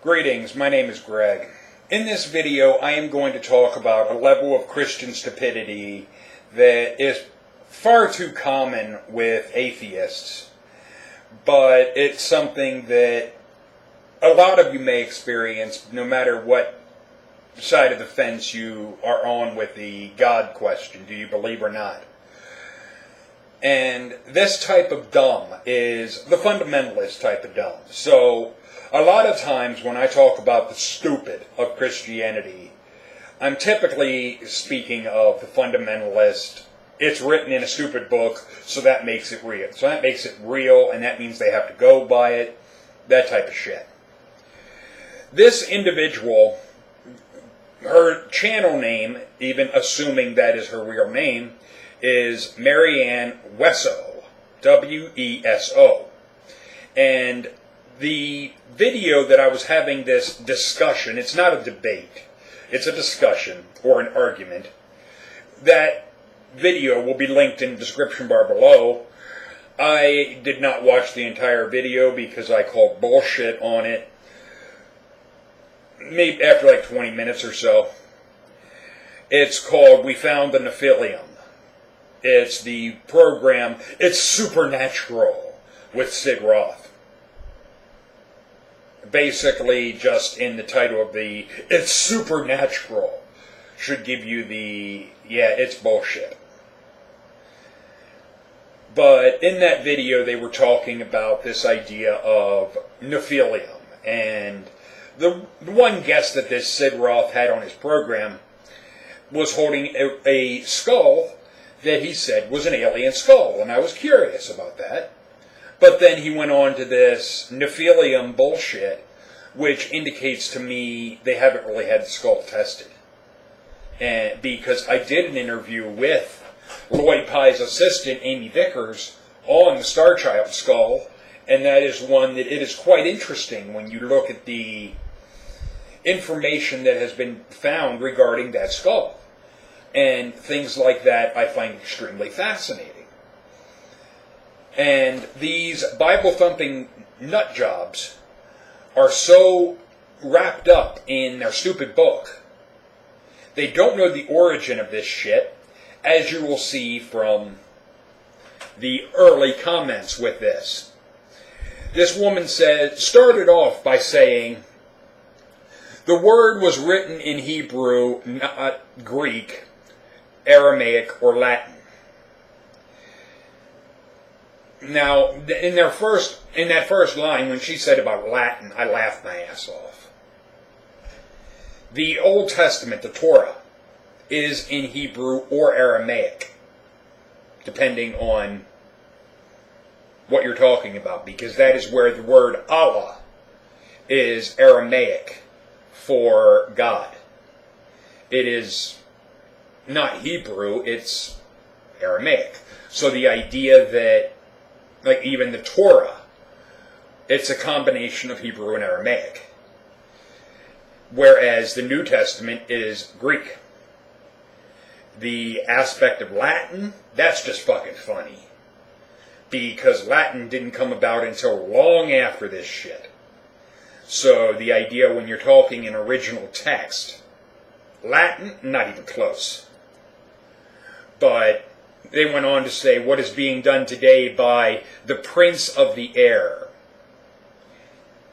Greetings, my name is Greg. In this video I am going to talk about a level of Christian stupidity that is far too common with atheists, but it's something that a lot of you may experience no matter what side of the fence you are on with the God question, do you believe or not? And this type of dumb is the fundamentalist type of dumb. So a lot of times when I talk about the stupid of Christianity, I'm typically speaking of the fundamentalist. It's written in a stupid book, so that makes it real. So that makes it real, and that means they have to go by it, that type of shit. This individual, her channel name, even assuming that is her real name, is Marianne Wesso, W-E-S-O. And the video that I was having this discussion, it's not a debate, it's a discussion or an argument. That video will be linked in the description bar below. I did not watch the entire video because I called bullshit on it. Maybe after like 20 minutes or so. It's called We Found the Nephilim. It's the program, it's Supernatural with Sid Roth. Basically, just in the title of the, it's Supernatural, should give you the, yeah, it's bullshit. But in that video, they were talking about this idea of Nephilim. And the one guest that this Sid Roth had on his program was holding a skull that he said was an alien skull. And I was curious about that. But then he went on to this Nephilim bullshit, which indicates to me they haven't really had the skull tested. And because I did an interview with Lloyd Pye's assistant, Amy Vickers, on the Star Child skull, and that is one that it is quite interesting when you look at the information that has been found regarding that skull. And things like that I find extremely fascinating. And these Bible-thumping nutjobs are so wrapped up in their stupid book. They don't know the origin of this shit, as you will see from the early comments with this. This woman started off by saying, the word was written in Hebrew, not Greek, Aramaic, or Latin. Now, in that first line, when she said about Latin, I laughed my ass off. The Old Testament, the Torah, is in Hebrew or Aramaic, depending on what you're talking about, because that is where the word Allah is Aramaic for God. It is not Hebrew, it's Aramaic. So the idea that, like even the Torah, it's a combination of Hebrew and Aramaic. Whereas the New Testament is Greek. The aspect of Latin, that's just fucking funny. Because Latin didn't come about until long after this shit. So the idea when you're talking in original text, Latin, not even close. But they went on to say what is being done today by the Prince of the Air.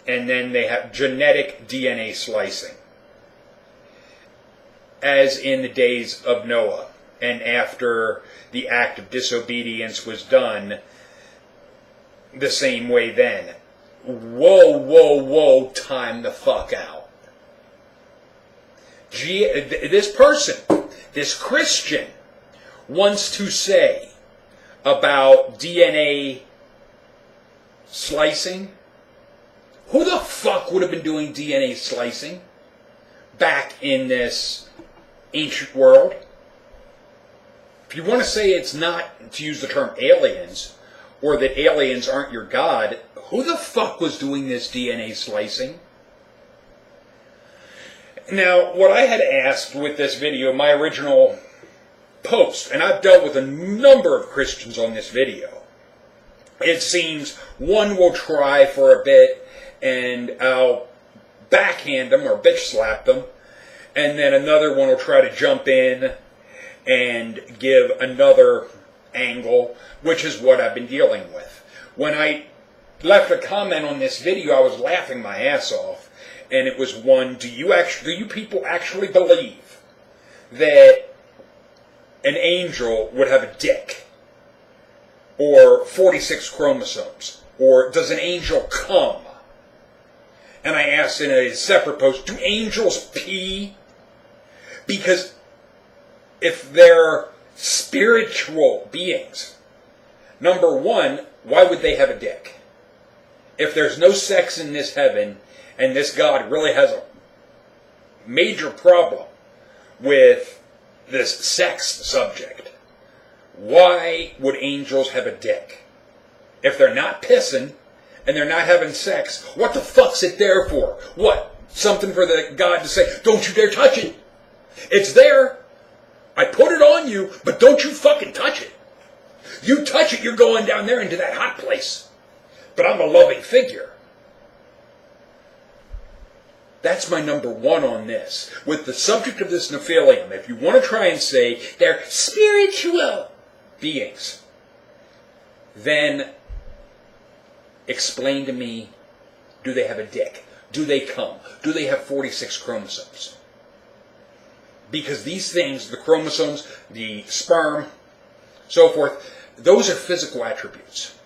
And then they have genetic DNA slicing. As in the days of Noah. And after the act of disobedience was done, the same way then. Whoa, whoa, whoa, time the fuck out. This person, this Christian, wants to say about DNA slicing. Who the fuck would have been doing DNA slicing back in this ancient world? If you want to say it's not, to use the term aliens, or that aliens aren't your God, who the fuck was doing this DNA slicing? Now, what I had asked with this video, my original post, and I've dealt with a number of Christians on this video. It seems one will try for a bit, and I'll backhand them or bitch slap them, and then another one will try to jump in and give another angle, which is what I've been dealing with. When I left a comment on this video, I was laughing my ass off, and it was one, do you people actually believe that an angel would have a dick? Or 46 chromosomes? Or does an angel come? And I asked in a separate post, do angels pee? Because if they're spiritual beings, number one, why would they have a dick? If there's no sex in this heaven, and this God really has a major problem with this sex subject, why would angels have a dick? If they're not pissing, and they're not having sex, what the fuck's it there for? What? Something for the God to say, don't you dare touch it. It's there. I put it on you, but don't you fucking touch it. You touch it, you're going down there into that hot place. But I'm a loving figure. That's my number one on this. With the subject of this Nephilim, if you want to try and say they're spiritual beings, then explain to me, do they have a dick? Do they come? Do they have 46 chromosomes? Because these things, the chromosomes, the sperm, so forth, those are physical attributes.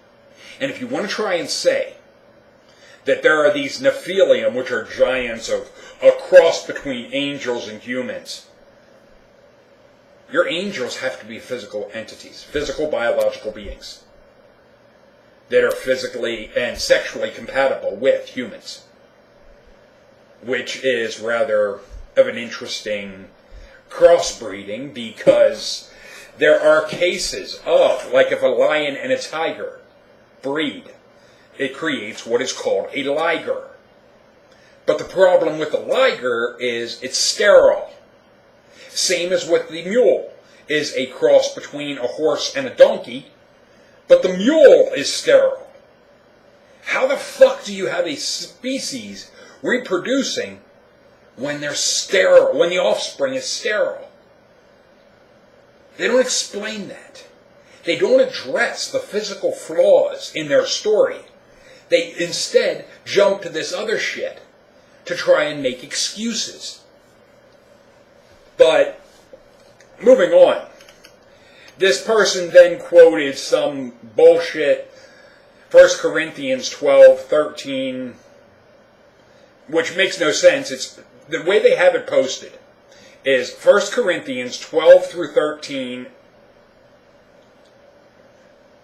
And if you want to try and say that there are these Nephilim, which are giants of a cross between angels and humans, your angels have to be physical entities, physical biological beings that are physically and sexually compatible with humans, which is rather of an interesting crossbreeding, because there are cases of, like if a lion and a tiger breed, it creates what is called a liger. But the problem with the liger is it's sterile. Same as with the mule, is a cross between a horse and a donkey, but the mule is sterile. How the fuck do you have a species reproducing when they're sterile, when the offspring is sterile? They don't explain that. They don't address the physical flaws in their story. They instead jump to this other shit to try and make excuses. But, moving on. This person then quoted some bullshit, 1 Corinthians 12:13, which makes no sense. It's the way they have it posted is 1 Corinthians 12 through 13,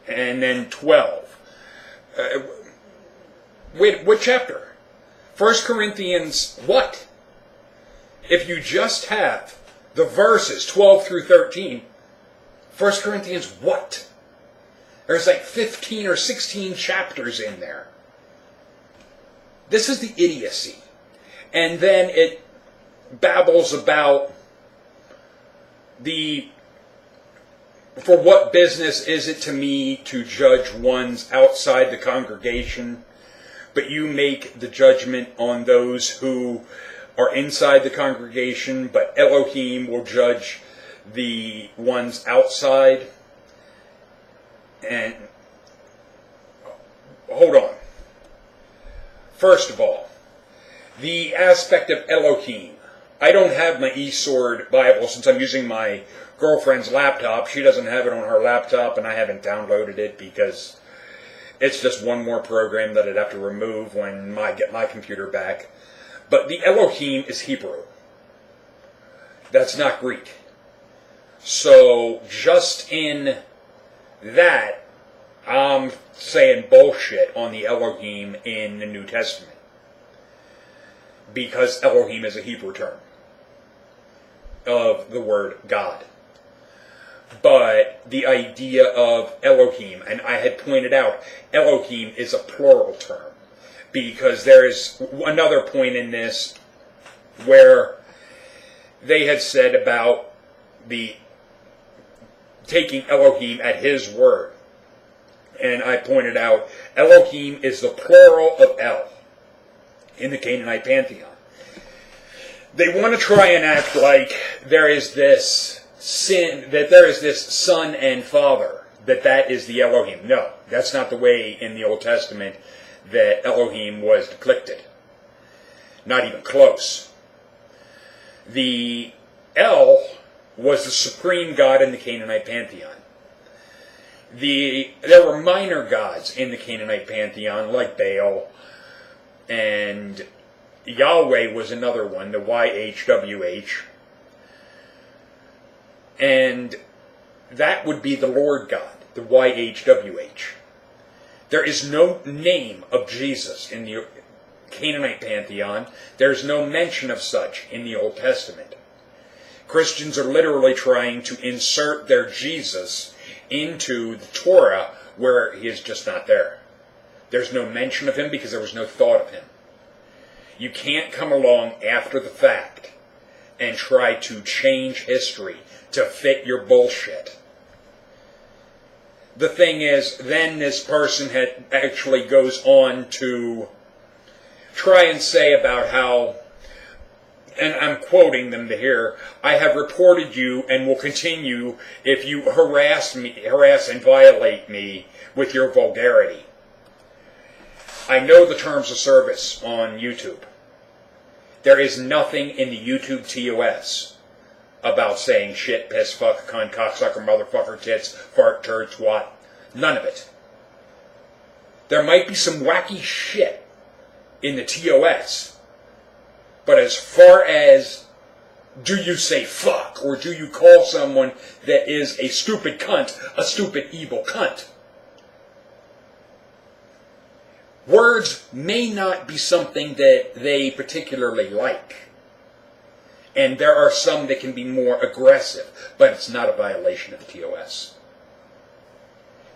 and then 12. Wait, what chapter? 1 Corinthians what? If you just have the verses 12 through 13, 1 Corinthians what? There's like 15 or 16 chapters in there. This is the idiocy. And then it babbles about for what business is it to me to judge ones outside the congregation, but you make the judgment on those who are inside the congregation, but Elohim will judge the ones outside. And hold on. First of all, the aspect of Elohim. I don't have my eSword Bible since I'm using my girlfriend's laptop. She doesn't have it on her laptop, and I haven't downloaded it because it's just one more program that I'd have to remove when I get my computer back. But the Elohim is Hebrew. That's not Greek. So just in that, I'm saying bullshit on the Elohim in the New Testament, because Elohim is a Hebrew term of the word God. But the idea of Elohim, and I had pointed out, Elohim is a plural term, because there is another point in this where they had said about the taking Elohim at his word. And I pointed out, Elohim is the plural of El in the Canaanite pantheon. They want to try and act like there is this sin, that there is this son and father, that is the Elohim. No, that's not the way in the Old Testament that Elohim was depicted. Not even close. The El was the supreme god in the Canaanite pantheon. There were minor gods in the Canaanite pantheon, like Baal, and Yahweh was another one, the YHWH. And that would be the Lord God, the YHWH. There is no name of Jesus in the Canaanite pantheon. There's no mention of such in the Old Testament. Christians are literally trying to insert their Jesus into the Torah where he is just not there. There's no mention of him because there was no thought of him. You can't come along after the fact and try to change history to fit your bullshit. The thing is, then this person actually goes on to try and say about how, and I'm quoting them here, I have reported you and will continue if you harass and violate me with your vulgarity. I know the terms of service on YouTube. There is nothing in the YouTube TOS about saying shit, piss, fuck, cunt, cocksucker, motherfucker, tits, fart, turd, twat. None of it. There might be some wacky shit in the TOS, but as far as do you say fuck, or do you call someone that is a stupid cunt a stupid evil cunt? Words may not be something that they particularly like. And there are some that can be more aggressive, but it's not a violation of the TOS.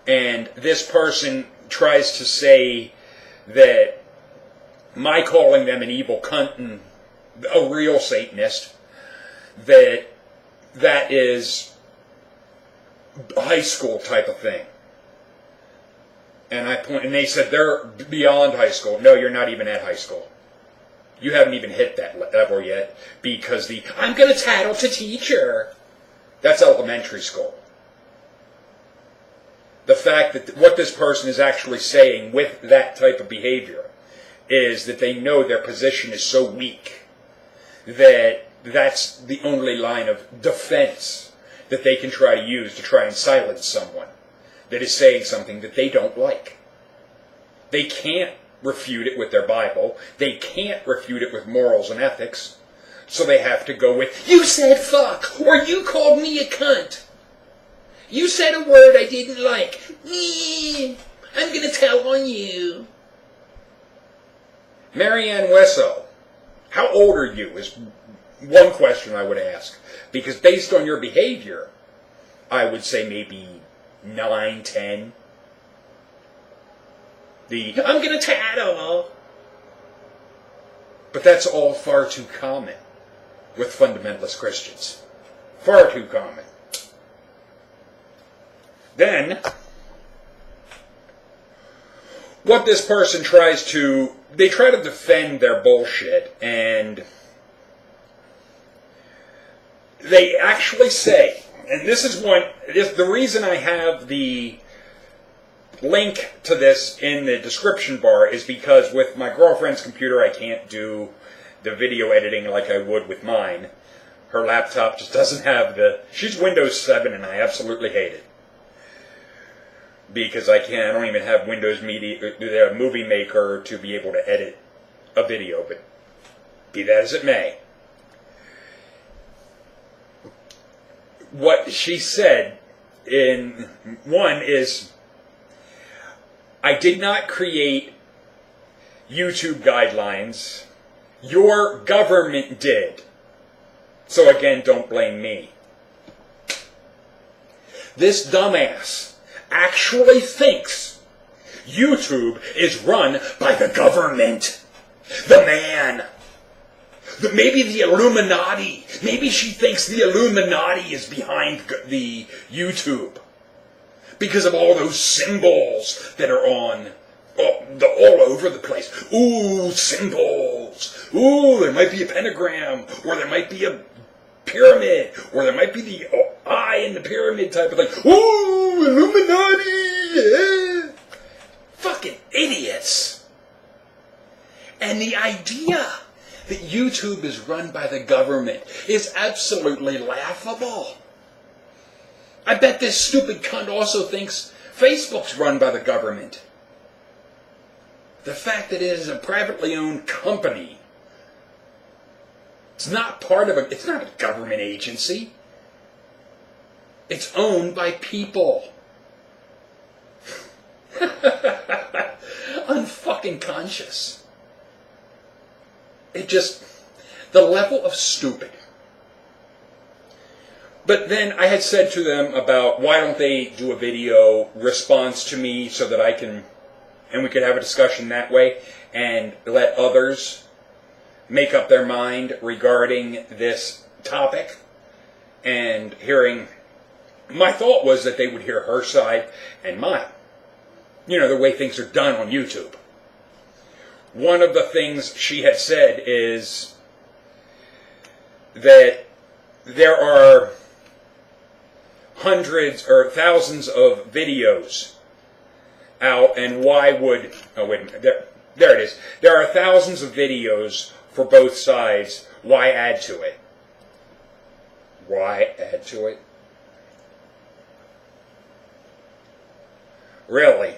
And this person tries to say that my calling them an evil cunt and a real Satanist, that is high school type of thing. And they said they're beyond high school. No, you're not even at high school. You haven't even hit that level yet, because I'm going to tattle to teacher. That's elementary school. The fact that what this person is actually saying with that type of behavior is that they know their position is so weak that that's the only line of defense that they can try to use to try and silence someone that is saying something that they don't like. They can't refute it with their Bible. They can't refute it with morals and ethics. So they have to go with, you said fuck, or you called me a cunt. You said a word I didn't like. I'm going to tell on you. Marianne Wesso, how old are you is one question I would ask. Because based on your behavior, I would say maybe 9, 10. I'm going to tattle. But that's all far too common with fundamentalist Christians. Far too common. Then, what this person they try to defend their bullshit, and they actually say, and this is the reason I have the link to this in the description bar is because with my girlfriend's computer I can't do the video editing like I would with mine. Her laptop just doesn't have she's Windows 7 and I absolutely hate it. Because I don't even have Windows Movie Maker to be able to edit a video, but be that as it may. What she said in one is, I did not create YouTube guidelines. Your government did. So again, don't blame me. This dumbass actually thinks YouTube is run by the government. The man. Maybe the Illuminati. Maybe she thinks the Illuminati is behind the YouTube. Because of all those symbols that are all over the place. Ooh, symbols. symbols. Ooh, there might be a pentagram, or there might be a pyramid, or there might be the eye in the pyramid type of thing. Ooh, Illuminati! Yeah. Fucking idiots. And the idea that YouTube is run by the government is absolutely laughable. I bet this stupid cunt also thinks Facebook's run by the government. The fact that it is a privately owned company, it's not it's not a government agency. It's owned by people. Unfucking conscious. It just, the level of stupid. But then I had said to them about why don't they do a video response to me so that I can, and we could have a discussion that way and let others make up their mind regarding this topic. And hearing, my thought was that they would hear her side and mine. You know, the way things are done on YouTube. One of the things she had said is that there are hundreds or thousands of videos out, and why would... Oh, wait a minute. There it is. There are thousands of videos for both sides. Why add to it? Why add to it? Really?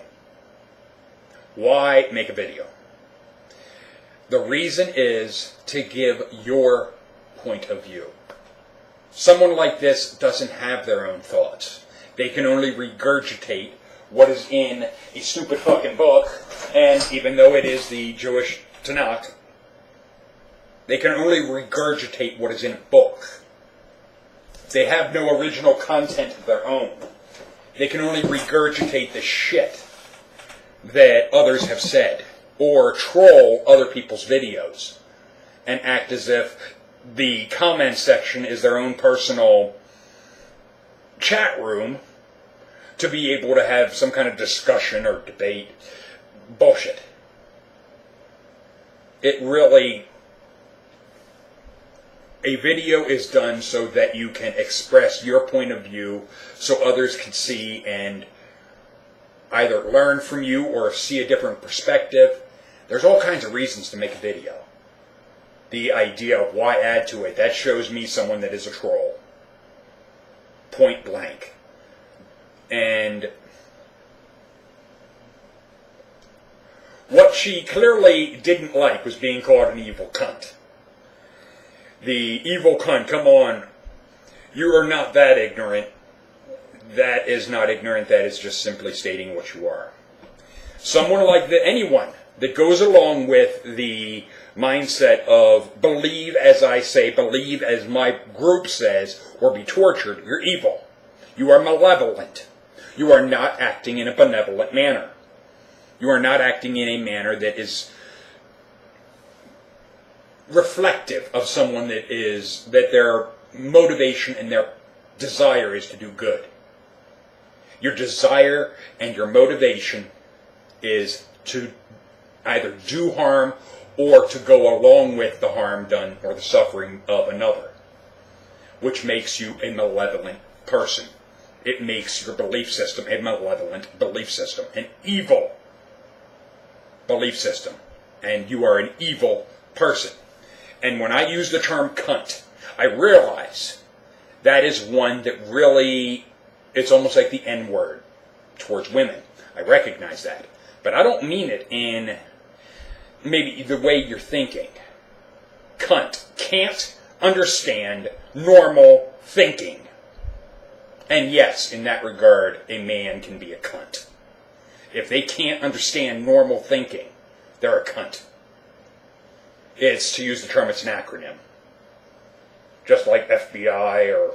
Why make a video? The reason is to give your point of view. Someone like this doesn't have their own thoughts. They can only regurgitate what is in a stupid fucking book, and even though it is the Jewish Tanakh, they can only regurgitate what is in a book. They have no original content of their own. They can only regurgitate the shit that others have said, or troll other people's videos, and act as if the comment section is their own personal chat room to be able to have some kind of discussion or debate. Bullshit. It really... A video is done so that you can express your point of view so others can see and either learn from you or see a different perspective. There's all kinds of reasons to make a video. The idea of why add to it, that shows me someone that is a troll. Point blank. And what she clearly didn't like was being called an evil cunt. The evil cunt, come on. You are not that ignorant. That is not ignorant, that is just simply stating what you are. Someone like anyone that goes along with the mindset of believe as I say, believe as my group says, or be tortured, you're evil. You are malevolent. You are not acting in a benevolent manner. You are not acting in a manner that is reflective of someone that their motivation and their desire is to do good. Your desire and your motivation is to either do harm or to go along with the harm done or the suffering of another, which makes you a malevolent person. It makes your belief system a malevolent belief system, an evil belief system, and you are an evil person. And when I use the term cunt, I realize that is one that really, it's almost like the N-word towards women. I recognize that. But I don't mean it in maybe the way you're thinking. Cunt can't understand normal thinking. And yes, in that regard, a man can be a cunt. If they can't understand normal thinking, they're a cunt. It's, to use the term, it's an acronym. Just like FBI or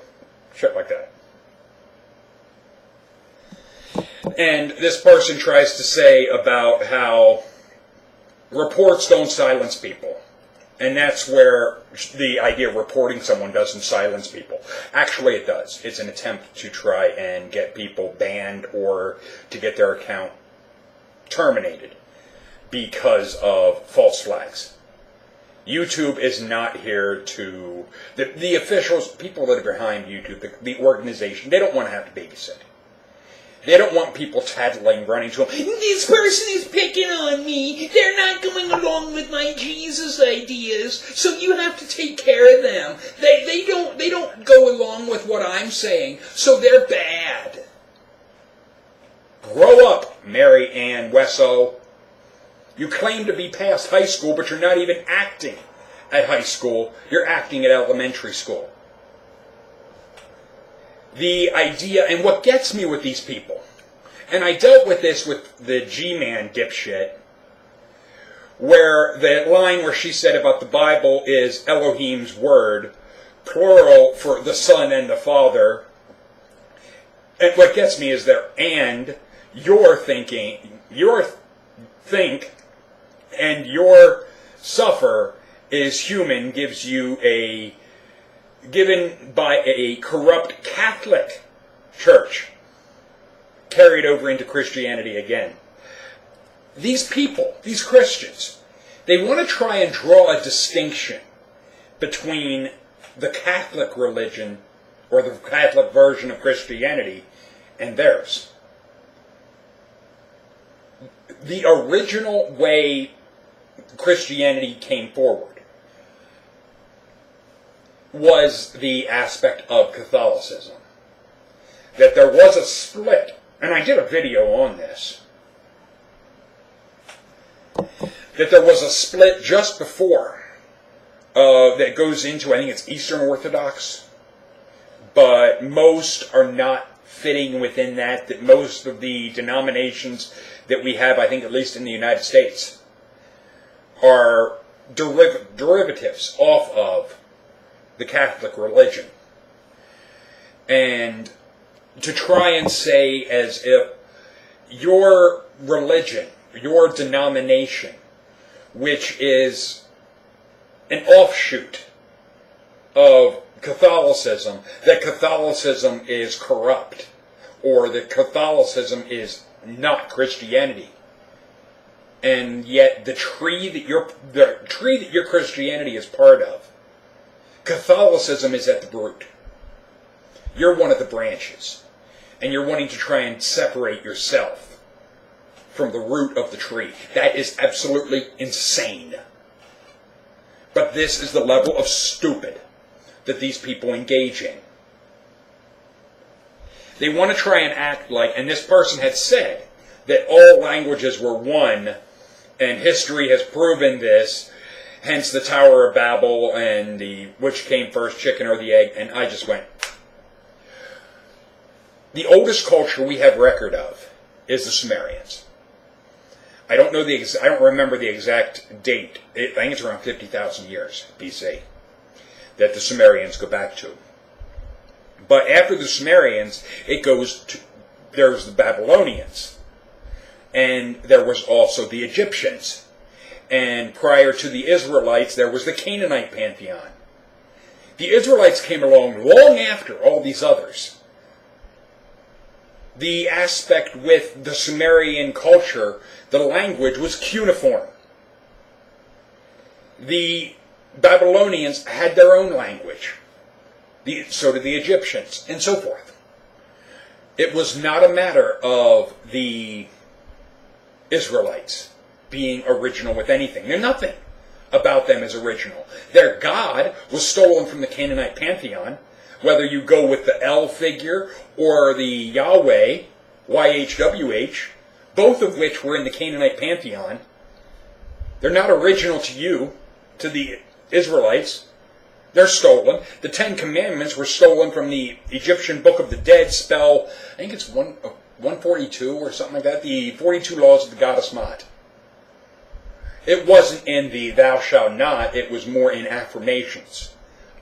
shit like that. And this person tries to say about how reports don't silence people. And that's where the idea of reporting someone doesn't silence people. Actually, it does. It's an attempt to try and get people banned or to get their account terminated because of false flags. YouTube is not here to... The officials, people that are behind YouTube, the organization, they don't want to have to babysit. They don't want people tattling, running to them. This person is picking on me. They're not going along with my Jesus ideas, so you have to take care of them. They don't go along with what I'm saying, so they're bad. Grow up, Mary Ann Wesso. You claim to be past high school, but you're not even acting at high school. You're acting at elementary school. The idea, and what gets me with these people, and I dealt with this with the G-Man dipshit, where the line where she said about the Bible is Elohim's word, plural for the Son and the Father. And what gets me is there, and your thinking, your think, and your suffer is human, gives you a... given by a corrupt Catholic church, carried over into Christianity again. These people, these Christians, they want to try and draw a distinction between the Catholic religion, or the Catholic version of Christianity, and theirs. The original way Christianity came forward was the aspect of Catholicism. That there was a split, and I did a video on this, that there was a split just before that goes into, I think it's Eastern Orthodox, but most are not fitting within that most of the denominations that we have, I think at least in the United States, are derivatives off of the Catholic religion. And to try and say as if your religion, your denomination, which is an offshoot of Catholicism, that Catholicism is corrupt, or that Catholicism is not Christianity. And yet the tree that your Christianity is part of, Catholicism is at the root. You're one of the branches. And you're wanting to try and separate yourself from the root of the tree. That is absolutely insane. But this is the level of stupid that these people engage in. They want to try and act like, and this person had said, that all languages were one, and history has proven this, hence the Tower of Babel and the which came first, chicken or the egg, and I just went. The oldest culture we have record of is the Sumerians. I don't remember the exact date. I think it's around 50,000 years BC that the Sumerians go back to. But after the Sumerians, there's the Babylonians. And there was also the Egyptians. And prior to the Israelites, there was the Canaanite pantheon. The Israelites came along long after all these others. The aspect with the Sumerian culture, the language was cuneiform. The Babylonians had their own language. So did the Egyptians, and so forth. It was not a matter of the Israelites being original with anything. There's nothing about them is original. Their God was stolen from the Canaanite pantheon, whether you go with the El figure or the Yahweh, YHWH, both of which were in the Canaanite pantheon. They're not original to you, to the Israelites. They're stolen. The Ten Commandments were stolen from the Egyptian Book of the Dead, spell, I think it's 142 or something like that, the 42 Laws of the Goddess Ma'at. It wasn't in the thou shalt not, it was more in affirmations.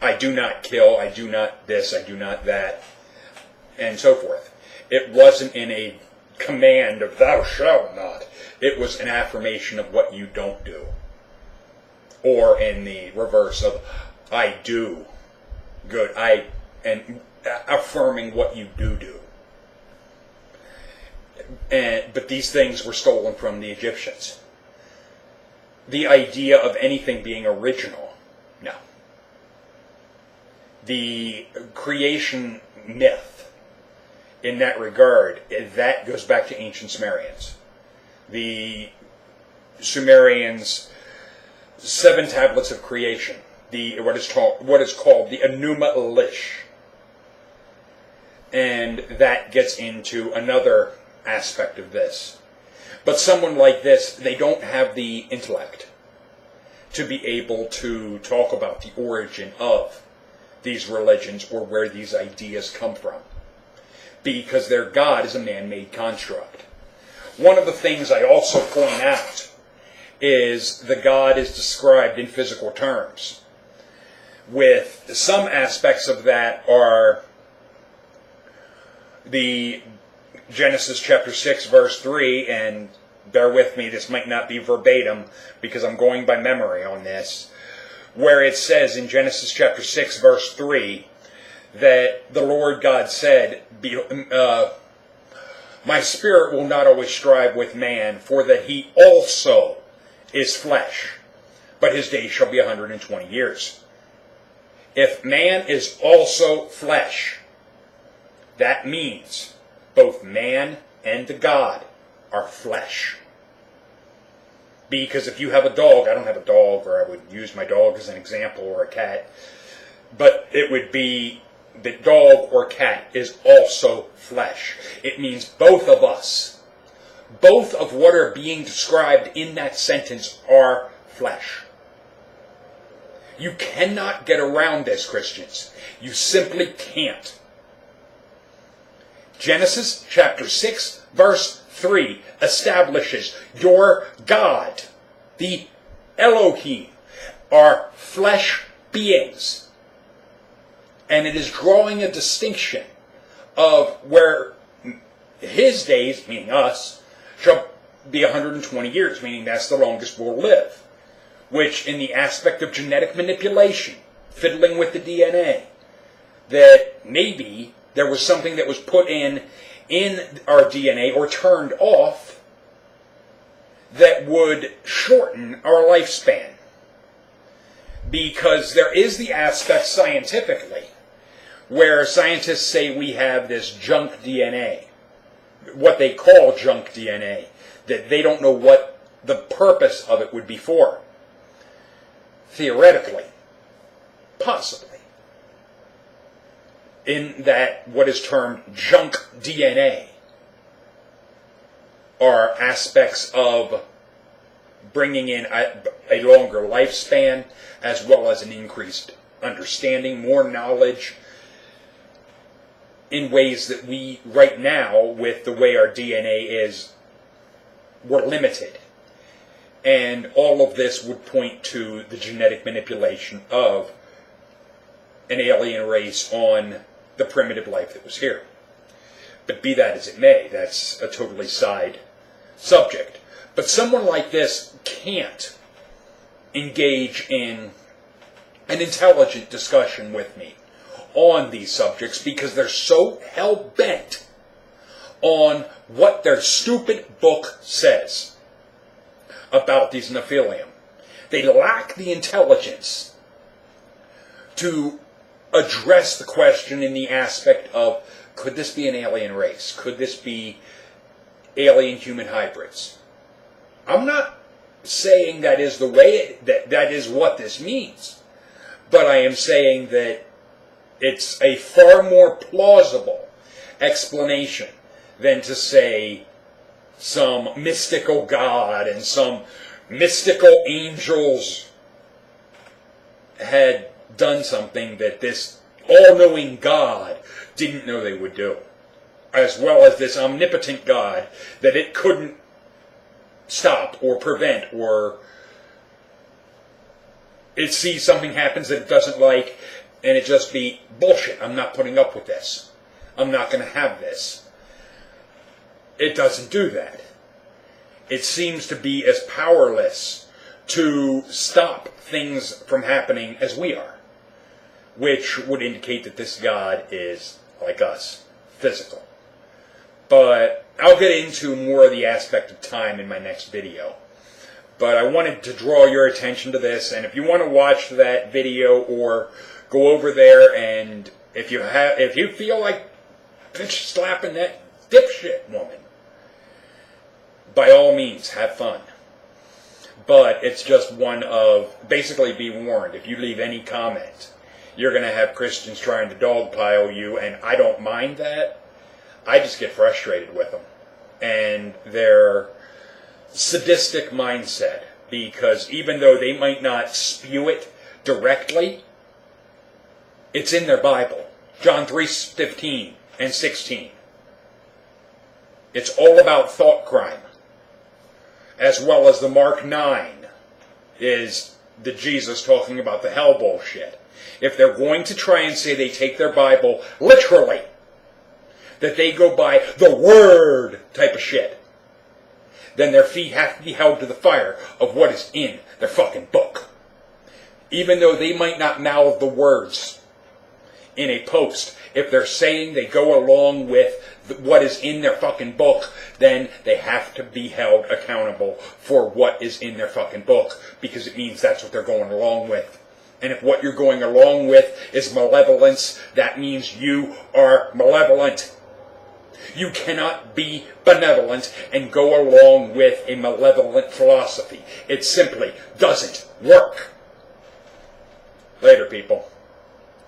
I do not kill, I do not this, I do not that, and so forth. It wasn't in a command of thou shalt not. It was an affirmation of what you don't do. Or in the reverse of I do good, and affirming what you do. But these things were stolen from the Egyptians. the idea of anything being original. No. The creation myth, in that regard, that goes back to ancient Sumerians. The Sumerians' 7 tablets of creation, what is called the Enuma Elish. And that gets into another aspect of this. But someone like this, they don't have the intellect to be able to talk about the origin of these religions or where these ideas come from, because their God is a man-made construct. One of the things I also point out is the God is described in physical terms, with some aspects of that are the Genesis chapter 6 verse 3, and bear with me, this might not be verbatim because I'm going by memory on this, where it says in Genesis chapter 6 verse 3 that the Lord God said, my spirit will not always strive with man, for that he also is flesh, but his days shall be 120 years. If man is also flesh, that means both man and the God are flesh. Because if you have a dog, I don't have a dog, or I would use my dog as an example, or a cat, but it would be that dog or cat is also flesh. It means both of us, both of what are being described in that sentence are flesh. You cannot get around this, Christians. You simply can't. Genesis chapter 6 verse 3 establishes your God, the Elohim, are flesh beings. And it is drawing a distinction of where his days, meaning us, shall be 120 years, meaning that's the longest we'll live. Which, in the aspect of genetic manipulation, fiddling with the DNA, that maybe there was something that was put in our DNA or turned off that would shorten our lifespan. Because there is the aspect scientifically where scientists say we have this junk DNA, what they call junk DNA, that they don't know what the purpose of it would be for. Theoretically, possibly, in that what is termed junk DNA are aspects of bringing in a longer lifespan, as well as an increased understanding, more knowledge, in ways that we, right now, with the way our DNA is, we're limited. And all of this would point to the genetic manipulation of an alien race on the primitive life that was here. But be that as it may, that's a totally side subject. But someone like this can't engage in an intelligent discussion with me on these subjects because they're so hell-bent on what their stupid book says about these Nephilim. They lack the intelligence to address the question in the aspect of, could this be an alien race? Could this be alien-human hybrids? I'm not saying that is the way, that is what this means. But I am saying that it's a far more plausible explanation than to say some mystical God and some mystical angels had done something that this all-knowing God didn't know they would do. As well as this omnipotent God that it couldn't stop or prevent, or it sees something happens that it doesn't like and it just be bullshit. I'm not putting up with this. I'm not going to have this. It doesn't do that. It seems to be as powerless to stop things from happening as we are, which would indicate that this God is, like us, physical. But I'll get into more of the aspect of time in my next video. But I wanted to draw your attention to this, and if you want to watch that video or go over there, and if you feel like bitch slapping that dipshit woman, by all means, have fun. But it's just one of, basically be warned, if you leave any comment, you're going to have Christians trying to dogpile you, and I don't mind that. I just get frustrated with them. And their sadistic mindset, because even though they might not spew it directly, it's in their Bible. John 3:15 and 16. It's all about thought crime. As well as the Mark 9 is the Jesus talking about the hell bullshit. If they're going to try and say they take their Bible literally, that they go by the word type of shit, then their feet have to be held to the fire of what is in their fucking book. Even though they might not mouth the words in a post, if they're saying they go along with what is in their fucking book, then they have to be held accountable for what is in their fucking book, because it means that's what they're going along with. And if what you're going along with is malevolence, that means you are malevolent. You cannot be benevolent and go along with a malevolent philosophy. It simply doesn't work. Later, people.